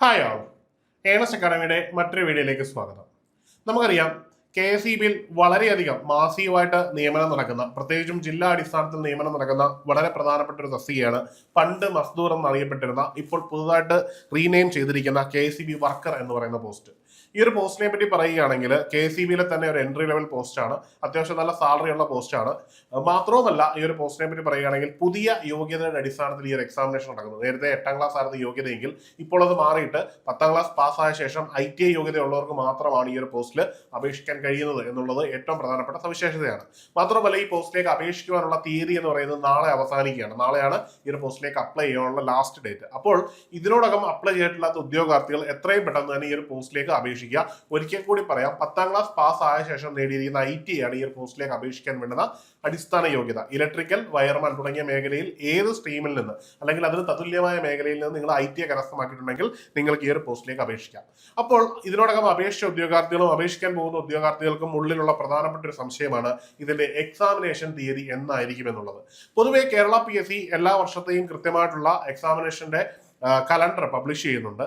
Hi ആൾ Ernest അക്കാഡമിയുടെ മറ്റൊരു വീഡിയോയിലേക്ക് സ്വാഗതം. നമുക്കറിയാം KSEBിയിൽ വളരെയധികം മാസീവായിട്ട് നിയമനം നടക്കുന്ന, പ്രത്യേകിച്ചും ജില്ലാ അടിസ്ഥാനത്തിൽ നിയമനം നടക്കുന്ന വളരെ പ്രധാനപ്പെട്ട ഒരു തസ്തികയാണ് പണ്ട് മസ്ദൂർ എന്നറിയപ്പെട്ടിരുന്ന, ഇപ്പോൾ പുതുതായിട്ട് റീനെയിം ചെയ്തിരിക്കുന്ന KSEB വർക്കർ എന്ന് പറയുന്ന പോസ്റ്റ്. ഈ ഒരു പോസ്റ്റിനെ പറ്റി പറയുകയാണെങ്കിൽ KSEBിയിലെ തന്നെ ഒരു എൻട്രി ലെവൽ പോസ്റ്റാണ്, അത്യാവശ്യം നല്ല സാലറി ഉള്ള പോസ്റ്റാണ്. മാത്രവുമല്ല, ഈ ഒരു പോസ്റ്റിനെ പറ്റി പറയുകയാണെങ്കിൽ പുതിയ യോഗ്യതയുടെ അടിസ്ഥാനത്തിൽ ഈ ഒരു എക്സാമിനേഷൻ നടക്കുന്നത്. നേരത്തെ 8ാം ക്ലാസ് ആയിരുന്നു യോഗ്യതയെങ്കിൽ ഇപ്പോൾ അത് മാറിയിട്ട് 10ാം ക്ലാസ് പാസ്സായ ശേഷം ITI യോഗ്യതയുള്ളവർക്ക് മാത്രമാണ് ഈ ഒരു പോസ്റ്റിൽ അപേക്ഷിക്കാൻ കഴിയുന്നത് എന്നുള്ളത് ഏറ്റവും പ്രധാനപ്പെട്ട സവിശേഷതയാണ്. മാത്രമല്ല, ഈ പോസ്റ്റിലേക്ക് അപേക്ഷിക്കുവാനുള്ള തീയതി എന്ന് പറയുന്നത് നാളെ അവസാനിക്കുകയാണ്. നാളെയാണ് ഈ ഒരു പോസ്റ്റിലേക്ക് അപ്ലൈ ചെയ്യാനുള്ള ലാസ്റ്റ് ഡേറ്റ്. അപ്പോൾ ഇതിനോടകം അപ്ലൈ ചെയ്തിട്ടില്ലാത്ത ഉദ്യോഗാർത്ഥികൾ എത്രയും പെട്ടെന്ന് തന്നെ ഈ ഒരു പോസ്റ്റിലേക്ക് അപേക്ഷിക്കുക. ഒരിക്കൽ കൂടി പറയാം, 10ാം ക്ലാസ് പാസ് ആയ ശേഷം നേടിയിരിക്കുന്ന ITI ആണ് ഈ ഒരു പോസ്റ്റിലേക്ക് അപേക്ഷിക്കാൻ വേണ്ടുന്ന അടിസ്ഥാന യോഗ്യത. ഇലക്ട്രിക്കൽ, വയർമാൻ തുടങ്ങിയ മേഖലയിൽ ഏത് സ്ട്രീമിൽ നിന്ന് അല്ലെങ്കിൽ അതിന് തതുല്യമായ മേഖലയിൽ നിന്ന് നിങ്ങൾ ITI കരസ്ഥമാക്കിയിട്ടുണ്ടെങ്കിൽ നിങ്ങൾക്ക് ഈ ഒരു പോസ്റ്റിലേക്ക് അപേക്ഷിക്കാം. അപ്പോൾ ഇതിനോടകം അപേക്ഷിച്ച ഉദ്യോഗാർത്ഥികളും അപേക്ഷിക്കാൻ പോകുന്ന ഉദ്യോഗാർത്ഥികൾക്കും ഉള്ളിലുള്ള പ്രധാനപ്പെട്ട ഒരു സംശയമാണ് ഇതിന്റെ എക്സാമിനേഷൻ തീയതി എന്നായിരിക്കും എന്നുള്ളത്. പൊതുവെ കേരള PSC എല്ലാ വർഷത്തെയും കൃത്യമായിട്ടുള്ള എക്സാമിനേഷന്റെ കലണ്ടർ പബ്ലിഷ് ചെയ്യുന്നുണ്ട്.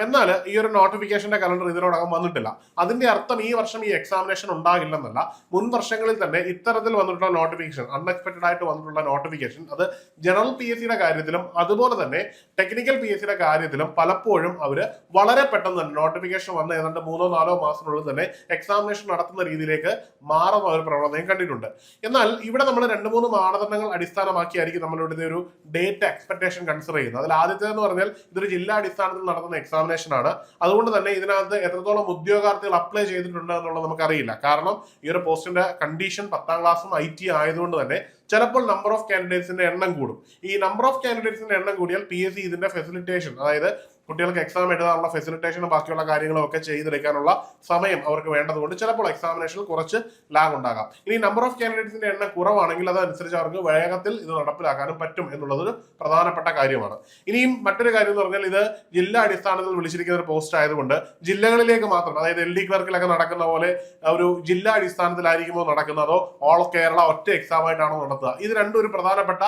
എന്നാൽ ഈ ഒരു നോട്ടിഫിക്കേഷന്റെ കലണ്ടർ ഇതിനോടകം വന്നിട്ടില്ല. അതിന്റെ അർത്ഥം ഈ വർഷം ഈ എക്സാമിനേഷൻ ഉണ്ടാകില്ലെന്നല്ല. മുൻ വർഷങ്ങളിൽ തന്നെ ഇത്തരത്തിൽ വന്നിട്ടുള്ള നോട്ടിഫിക്കേഷൻ, അൺഎക്സ്പെക്ടഡ് ആയിട്ട് വന്നിട്ടുള്ള നോട്ടിഫിക്കേഷൻ, അത് ജനറൽ PSCയുടെ കാര്യത്തിലും അതുപോലെ തന്നെ ടെക്നിക്കൽ PSCയുടെ കാര്യത്തിലും പലപ്പോഴും അവർ വളരെ പെട്ടെന്ന് തന്നെ നോട്ടിഫിക്കേഷൻ വന്ന് ഏതാണ്ട് 3-4 മാസത്തിനുള്ളിൽ തന്നെ എക്സാമിനേഷൻ നടത്തുന്ന രീതിയിലേക്ക് മാറുന്ന ഒരു പ്രവണതയും കണ്ടിട്ടുണ്ട്. എന്നാൽ ഇവിടെ നമ്മൾ 2-3 മാനദണ്ഡങ്ങൾ അടിസ്ഥാനമാക്കിയായിരിക്കും നമ്മളിവിടുത്തെ ഒരു ഡേറ്റ് എക്സ്പെക്ടേഷൻ കൺസിഡർ ചെയ്യുന്നത്. അതിൽ ആദ്യത്തെ പറഞ്ഞാൽ ഇതൊരു ജില്ലാ അടിസ്ഥാനത്തിൽ നടത്തുന്ന എക്സാമിനേഷൻ ആണ്. അതുകൊണ്ട് തന്നെ ഇതിനകത്ത് എത്രത്തോളം ഉദ്യോഗാർത്ഥികൾ അപ്ലൈ ചെയ്തിട്ടുണ്ട് എന്നുള്ളത് നമുക്കറിയില്ല. കാരണം ഈ ഒരു പോസ്റ്റിന്റെ കണ്ടീഷൻ 10ാം ക്ലാസ്സും ITI ആയതുകൊണ്ട് തന്നെ ചിലപ്പോൾ നമ്പർ ഓഫ് കാൻഡിഡേറ്റ്സിന്റെ എണ്ണം കൂടും. ഈ നമ്പർ ഓഫ് കാൻഡിഡേറ്റ്സിന്റെ എണ്ണം കൂടിയാൽ PSC ഇതിന്റെ ഫെസിലിറ്റേഷൻ, അതായത് കുട്ടികൾക്ക് എക്സാം എഴുതാനുള്ള ഫെസിലിറ്റേഷനും ബാക്കിയുള്ള കാര്യങ്ങളും ഒക്കെ ചെയ്തെടുക്കാനുള്ള സമയം അവർക്ക് വേണ്ടതുകൊണ്ട് ചിലപ്പോൾ എക്സാമിനേഷനിൽ കുറച്ച് ലാഗ് ഉണ്ടാകാം. ഇനി നമ്പർ ഓഫ് കാൻഡിഡേറ്റ്സിന്റെ എണ്ണം കുറവാണെങ്കിൽ അതനുസരിച്ച് അവർക്ക് വേഗത്തിൽ ഇത് നടപ്പിലാക്കാനും പറ്റും എന്നുള്ളതൊരു പ്രധാനപ്പെട്ട കാര്യമാണ്. ഇനിയും മറ്റൊരു കാര്യം എന്ന് പറഞ്ഞാൽ, ഇത് ജില്ലാ അടിസ്ഥാനത്തിൽ വിളിച്ചിരിക്കുന്ന ഒരു പോസ്റ്റ് ആയതുകൊണ്ട് ജില്ലകളിലേക്ക് മാത്രം, അതായത് LD ക്ലർക്കിലൊക്കെ നടക്കുന്ന പോലെ ഒരു ജില്ലാ അടിസ്ഥാനത്തിലായിരിക്കുമോ നടക്കുന്നതോ ഓൾ കേരള ഒറ്റ എക്സാം ആയിട്ടാണോ നടത്തുക? ഇത് രണ്ടും ഒരു പ്രധാനപ്പെട്ട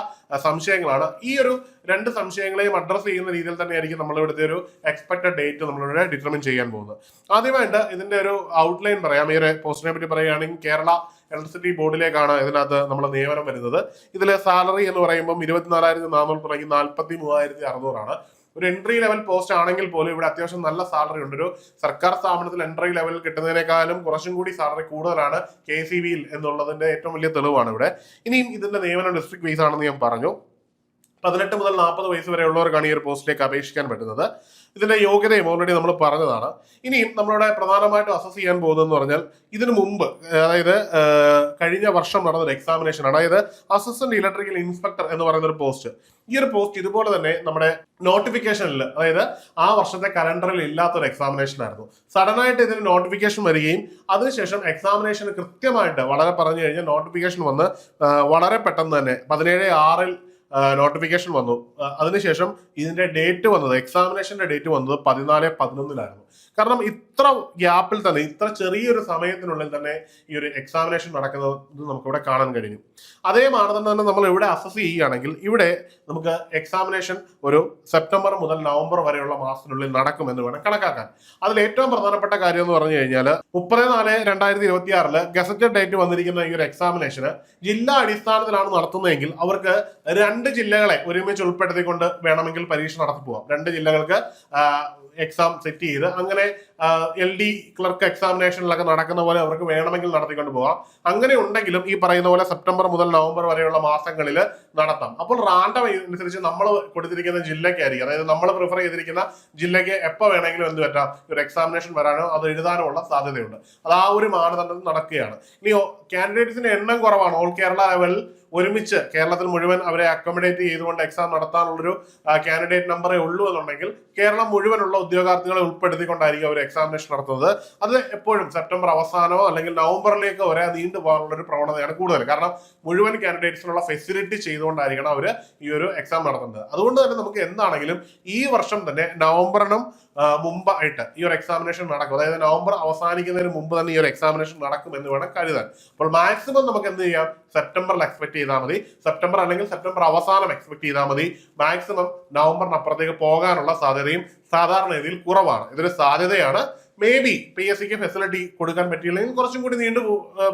സംശയങ്ങളാണ്. ഈ ഒരു 2 സംശയങ്ങളെയും അഡ്രസ് ചെയ്യുന്ന രീതിയിൽ തന്നെയായിരിക്കും നമ്മളിവിടുത്തെ ഒരു എക്സ്പെക്ടഡ് ഡേറ്റ് നമ്മളിവിടെ ഡിറ്റർമിൻ ചെയ്യാൻ പോകുന്നത്. ആദ്യമായിട്ട് ഇതിന്റെ ഒരു ഔട്ട്ലൈൻ പറയാം. ഈ ഒരു പോസ്റ്റിനെ പറ്റി പറയുകയാണെങ്കിൽ കേരള ഇലക്ട്രിസിറ്റി ബോർഡിലേക്കാണ് ഇതിനകത്ത് നമ്മൾ നിയമനം വരുന്നത്. ഇതിൽ സാലറി എന്ന് പറയുമ്പോൾ 24,400 തുടങ്ങി 43,600 ഒരു എൻട്രി ലെവൽ പോസ്റ്റ് ആണെങ്കിൽ പോലും ഇവിടെ അത്യാവശ്യം നല്ല സാലറി ഉണ്ട്. ഒരു സർക്കാർ സ്ഥാപനത്തിൽ എൻട്രി ലെവലിൽ കിട്ടുന്നതിനേക്കാളും കുറച്ചും കൂടി സാലറി കൂടുതലാണ് KSEBിയിൽ എന്നുള്ളതിന്റെ ഏറ്റവും വലിയ തെളിവാണ് ഇവിടെ. ഇനിയും ഇതിന്റെ നിയമനം ഡിസ്ട്രിക്ട് ബേസ് ആണെന്ന് ഞാൻ പറഞ്ഞു. 18 മുതൽ 40 വയസ്സ് വരെ ഉള്ളവർക്കാണ് ഈ ഒരു പോസ്റ്റിലേക്ക് അപേക്ഷിക്കാൻ പറ്റുന്നത്. ഇതിന്റെ യോഗ്യതയും ഓൾറെഡി നമ്മൾ പറഞ്ഞതാണ്. ഇനിയും നമ്മളിവിടെ പ്രധാനമായിട്ടും അസസ് ചെയ്യാൻ പോകുന്നതെന്ന് പറഞ്ഞാൽ, ഇതിനു മുമ്പ്, അതായത് കഴിഞ്ഞ വർഷം നടന്നൊരു എക്സാമിനേഷൻ ആണ്, അതായത് അസിസ്റ്റന്റ് ഇലക്ട്രിക്കൽ ഇൻസ്പെക്ടർ എന്ന് പറയുന്ന ഒരു പോസ്റ്റ്. ഈ ഒരു പോസ്റ്റ് ഇതുപോലെ തന്നെ നമ്മുടെ നോട്ടിഫിക്കേഷനിൽ, അതായത് ആ വർഷത്തെ കലണ്ടറിൽ ഇല്ലാത്തൊരു എക്സാമിനേഷൻ ആയിരുന്നു. സഡൻ ആയിട്ട് ഇതിന് നോട്ടിഫിക്കേഷൻ വരികയും അതിനുശേഷം എക്സാമിനേഷൻ കൃത്യമായിട്ട്, വളരെ പറഞ്ഞു കഴിഞ്ഞാൽ നോട്ടിഫിക്കേഷൻ വന്ന് വളരെ പെട്ടെന്ന് തന്നെ 17/6 നോട്ടിഫിക്കേഷൻ വന്നു. അതിനുശേഷം ഇതിന്റെ ഡേറ്റ് വന്നത്, എക്സാമിനേഷന്റെ ഡേറ്റ് വന്നത് 14/11 കാരണം ഇത്ര ഗ്യാപ്പിൽ തന്നെ, ഇത്ര ചെറിയൊരു സമയത്തിനുള്ളിൽ തന്നെ ഈ ഒരു എക്സാമിനേഷൻ നടക്കുന്നത് നമുക്കിവിടെ കാണാൻ കഴിഞ്ഞു. അതേ മാനദണ്ഡം തന്നെ നമ്മൾ ഇവിടെ അസസ് ചെയ്യുകയാണെങ്കിൽ ഇവിടെ നമുക്ക് എക്സാമിനേഷൻ ഒരു സെപ്റ്റംബർ മുതൽ നവംബർ വരെയുള്ള മാസത്തിനുള്ളിൽ നടക്കുമെന്ന് വേണം കണക്കാക്കാൻ. അതിൽ ഏറ്റവും പ്രധാനപ്പെട്ട കാര്യം എന്ന് പറഞ്ഞു കഴിഞ്ഞാൽ 30/4/2026 ഗസറ്റഡ് ഡേറ്റ് വന്നിരിക്കുന്ന ഈ ഒരു എക്സാമിനേഷന് ജില്ലാ അടിസ്ഥാനത്തിലാണ് നടത്തുന്നതെങ്കിൽ അവർക്ക് 2 ജില്ലകളെ ഒരുമിച്ച് ഉൾപ്പെടുത്തിക്കൊണ്ട് വേണമെങ്കിൽ പരീക്ഷ നടത്തി പോവാം. 2 ജില്ലകൾക്ക് എക്സാം സെറ്റ് ചെയ്ത് അങ്ങനെ LD ക്ലർക്ക് എക്സാമിനേഷനിലൊക്കെ നടക്കുന്ന പോലെ അവർക്ക് വേണമെങ്കിൽ നടത്തിക്കൊണ്ട് പോകാം. അങ്ങനെ ഉണ്ടെങ്കിലും ഈ പറയുന്ന പോലെ സെപ്റ്റംബർ മുതൽ നവംബർ വരെയുള്ള മാസങ്ങളിൽ നടത്താം. അപ്പോൾ റാൻഡം അനുസരിച്ച് നമ്മൾ കൊടുത്തിരിക്കുന്ന ജില്ലയ്ക്കായിരിക്കും, അതായത് നമ്മൾ പ്രിഫർ ചെയ്തിരിക്കുന്ന ജില്ലയ്ക്ക് എപ്പോൾ വേണമെങ്കിലും എന്ത് പറ്റാം, ഒരു എക്സാമിനേഷൻ വരാനോ അത് എഴുതാനോ ഉള്ള സാധ്യതയുണ്ട്. അത് ആ ഒരു മാനദണ്ഡം നടക്കുകയാണ്. ഇനി കാൻഡിഡേറ്റ്സിന്റെ എണ്ണം കുറവാണ്, ഓൾ കേരള ലെവലിൽ ഒരുമിച്ച് കേരളത്തിൽ മുഴുവൻ അവരെ അക്കോമഡേറ്റ് ചെയ്തുകൊണ്ട് എക്സാം നടത്താനുള്ളൊരു കാൻഡിഡേറ്റ് നമ്പറേ ഉള്ളൂ എന്നുണ്ടെങ്കിൽ കേരളം മുഴുവനുള്ള ഉദ്യോഗാർത്ഥികളെ ഉൾപ്പെടുത്തിക്കൊണ്ടായിരിക്കും അവർ എക്സാമിനേഷൻ നടത്തുന്നത്. അത് എപ്പോഴും സെപ്റ്റംബർ അവസാനമോ അല്ലെങ്കിൽ നവംബറിലേക്കോ വരെ നീണ്ടു പോകാനുള്ള ഒരു പ്രവണതയാണ് കൂടുതൽ. കാരണം മുഴുവൻ കാൻഡിഡേറ്റ്സിനുള്ള ഫെസിലിറ്റി ചെയ്തുകൊണ്ടായിരിക്കണം അവർ ഈ ഒരു എക്സാം നടത്തുന്നത്. അതുകൊണ്ട് തന്നെ നമുക്ക് എന്താണെങ്കിലും ഈ വർഷം തന്നെ നവംബറിനും മുമ്പായിട്ട് ഈ ഒരു എക്സാമിനേഷൻ നടക്കും. അതായത് നവംബർ അവസാനിക്കുന്നതിന് മുമ്പ് തന്നെ ഈ ഒരു എക്സാമിനേഷൻ നടക്കും എന്ന് വേണം കരുതാൻ. അപ്പോൾ മാക്സിമം നമുക്ക് എന്ത് ചെയ്യാം, സെപ്റ്റംബറിൽ എക്സ്പെക്ട് ചെയ്താൽ മതി. സെപ്റ്റംബർ അല്ലെങ്കിൽ സെപ്റ്റംബർ അവസാനം എക്സ്പെക്ട് ചെയ്താൽ മതി. മാക്സിമം നവംബറിനപ്പുറത്തേക്ക് പോകാനുള്ള സാധ്യതയും സാധാരണ രീതിയിൽ കുറവാണ്. ഇതൊരു സാധ്യതയാണ്. മേ ബി PSCക്ക് ഫെസിലിറ്റി കൊടുക്കാൻ പറ്റിയില്ലെങ്കിൽ കുറച്ചും കൂടി നീണ്ടു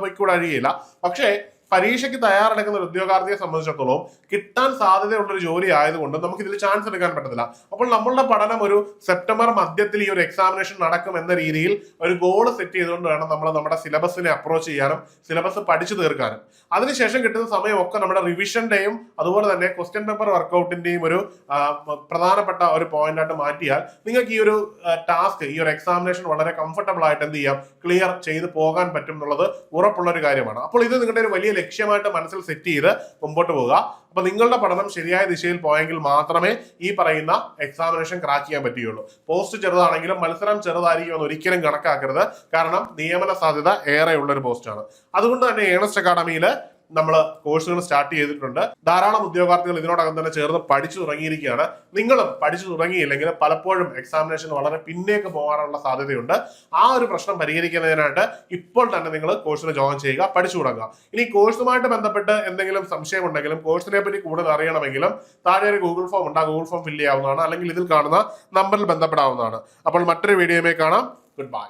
പോയിക്കൂടാഴിയില്ല. പക്ഷേ പരീക്ഷയ്ക്ക് തയ്യാറെടുക്കുന്ന ഒരു ഉദ്യോഗാർത്ഥിയെ സംബന്ധിച്ചിടത്തോളം കിട്ടാൻ സാധ്യതയുള്ള ഒരു ജോലി ആയതുകൊണ്ട് നമുക്ക് ഇതിൽ ചാൻസ് എടുക്കാൻ പറ്റത്തില്ല. അപ്പോൾ നമ്മളുടെ പഠനം ഒരു സെപ്റ്റംബർ മധ്യത്തിൽ ഈ ഒരു എക്സാമിനേഷൻ നടക്കും എന്ന രീതിയിൽ ഒരു ഗോൾ സെറ്റ് ചെയ്തുകൊണ്ട് വേണം നമ്മൾ നമ്മുടെ സിലബസിനെ അപ്രോച്ച് ചെയ്യാനും സിലബസ് പഠിച്ചു തീർക്കാനും. അതിനുശേഷം കിട്ടുന്ന സമയമൊക്കെ നമ്മുടെ റിവിഷന്റെയും അതുപോലെ തന്നെ ക്വസ്റ്റ്യൻ പേപ്പർ വർക്കൗട്ടിന്റെയും ഒരു പ്രധാനപ്പെട്ട ഒരു പോയിന്റ് ആയിട്ട് മാറ്റിയാൽ നിങ്ങൾക്ക് ഈ ഒരു ടാസ്ക്, ഈ ഒരു എക്സാമിനേഷൻ വളരെ കംഫർട്ടബിൾ ആയിട്ട് എന്ത് ചെയ്യാം, ക്ലിയർ ചെയ്ത് പോകാൻ പറ്റും എന്നുള്ളത് ഉറപ്പുള്ള ഒരു കാര്യമാണ്. അപ്പോൾ ഇത് നിങ്ങളുടെ ഒരു വലിയ ലക്ഷ്യമായിട്ട് മനസ്സിൽ സെറ്റ് ചെയ്ത് മുമ്പോട്ട് പോവുക. അപ്പൊ നിങ്ങളുടെ പഠനം ശരിയായ ദിശയിൽ പോയെങ്കിൽ മാത്രമേ ഈ പറയുന്ന എക്സാമിനേഷൻ ക്രാക്ക് ചെയ്യാൻ പറ്റുകയുള്ളൂ. പോസ്റ്റ് ചെറുതാണെങ്കിലും മത്സരം ചെറുതായിരിക്കും എന്ന് ഒരിക്കലും കണക്കാക്കരുത്. കാരണം നിയമന സാധ്യത ഏറെയുള്ള ഒരു പോസ്റ്റാണ്. അതുകൊണ്ട് തന്നെ ഏണസ്റ്റ് അക്കാഡമിയിൽ നമ്മൾ കോഴ്സുകൾ സ്റ്റാർട്ട് ചെയ്തിട്ടുണ്ട്. ധാരാളം ഉദ്യോഗാർത്ഥികൾ ഇതിനോടകം തന്നെ ചേർന്ന് പഠിച്ചു തുടങ്ങിയിരിക്കുകയാണ്. നിങ്ങളും പഠിച്ചു തുടങ്ങിയില്ലെങ്കിൽ പലപ്പോഴും എക്സാമിനേഷൻ വളരെ പിന്നേക്ക് പോകാനുള്ള സാധ്യതയുണ്ട്. ആ ഒരു പ്രശ്നം പരിഹരിക്കുന്നതിനായിട്ട് ഇപ്പോൾ തന്നെ നിങ്ങൾ കോഴ്സിന് ജോയിൻ ചെയ്യുക, പഠിച്ചു തുടങ്ങുക. ഇനി കോഴ്സുമായിട്ട് ബന്ധപ്പെട്ട് എന്തെങ്കിലും സംശയം ഉണ്ടെങ്കിലും കോഴ്സിനെ പറ്റി കൂടുതൽ അറിയണമെങ്കിലും താഴെ ഒരു ഗൂഗിൾ ഫോം ഉണ്ട്. ആ ഗൂഗിൾ ഫോം ഫില്ല് ചെയ്യാവുന്നതാണ്, അല്ലെങ്കിൽ ഇതിൽ കാണുന്ന നമ്പറിൽ ബന്ധപ്പെടാവുന്നതാണ്. അപ്പോൾ മറ്റൊരു വീഡിയോയുമായി കാണാം. Good bye.